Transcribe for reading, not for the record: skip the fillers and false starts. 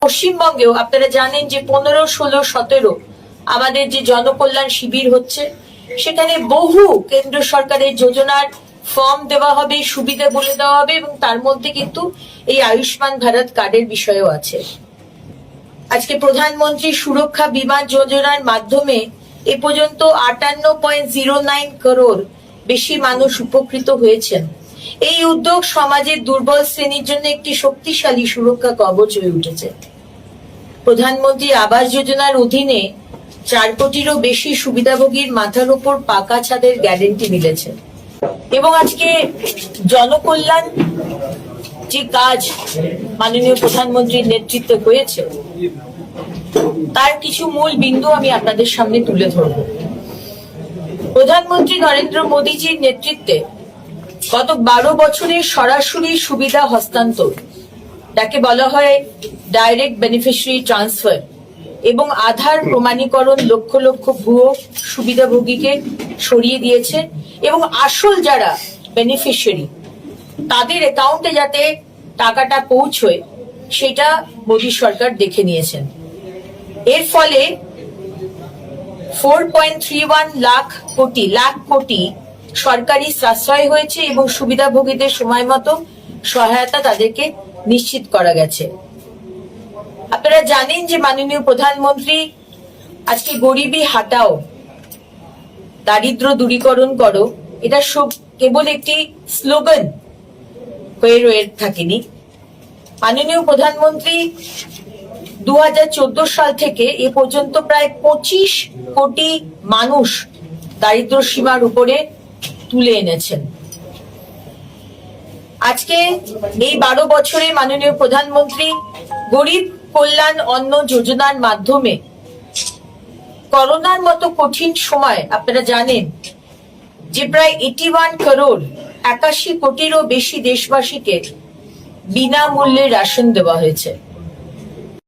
পশ্চিমবঙ্গেও আপনারা জানেন যে 15, 16, 17 আমাদের যে জনকল্যাণ শিবির হচ্ছে, সেখানে বহু কেন্দ্র সরকারের যোজনার ফর্ম দেওয়া হবে, সুবিধা বলে দেওয়া হবে, এবং তার মধ্যে কিন্তু এই আয়ুষ্মান ভারত কার্ডের বিষয়ও আছে। আজকে প্রধানমন্ত্রী সুরক্ষা বীমা যোজনার মাধ্যমে এ পর্যন্ত 58.09 করোড় বেশি মানুষ উপকৃত হয়েছেন। এই উদ্যোগ সমাজের দুর্বল শ্রেণীর জন্য একটি শক্তিশালী সুরক্ষা কবচ হয়ে উঠেছে। প্রধানমন্ত্রী আবাস যোজনার অধীনে 4 কোটিরও বেশি সুবিধাভোগীর মাথার উপর পাকা ছাদের গ্যারেন্টি মিলেছে। এবং আজকে জনকল্যাণ যে কাজ মাননীয় প্রধানমন্ত্রীর নেতৃত্বে হয়েছে, তার কিছু মূল বিন্দু আমি আপনাদের সামনে তুলে ধরব। প্রধানমন্ত্রী নরেন্দ্র মোদীজির নেতৃত্বে গত 12 বছরের সরাসরি সুবিধা হস্তান্তর, তাকে বলা হয় ডাইরেক্ট বেনিফিশিয়ারি ট্রান্সফার, এবং আধার প্রমাণীকরণ লক্ষ লক্ষ ভুয়ো সুবিধাভোগীকে সরিয়ে দিয়েছে, এবং আসল যারা বেনিফিশিয়ারি তাদের অ্যাকাউন্টে যাতে টাকাটা পৌঁছয় সেটা মোদী সরকার দেখে নিয়েছেন। এর ফলে 4.31 লাখ কোটি সরকারি সাশ্রয় হয়েছে, এবং সুবিধাভোগীদের সময় মতো সহায়তা তাদেরকে নিশ্চিত করা গেছে। আপনারা জানেন যে মাননীয় প্রধানমন্ত্রী আজকে গরিবী হাটাও, দারিদ্র দূরীকরণ করো, এটা সব কেবল একটি স্লোগান হয়ে রয়ে থাকেনি। মাননীয় প্রধানমন্ত্রী 2014 সাল থেকে এ পর্যন্ত প্রায় 25 কোটি মানুষ দারিদ্র সীমার উপরে তুলে এনেছেন। আজকে এই 12 বছরে মাননীয় প্রধানমন্ত্রী গরিব কল্যাণ অন্ন যোজনার মাধ্যমে করোনার মতো কঠিন সময় আপনারা জানেন যে প্রায় 81 করোড় 81 কোটিরও বেশি দেশবাসীকে বিনামূল্যে রেশন দেওয়া হয়েছে।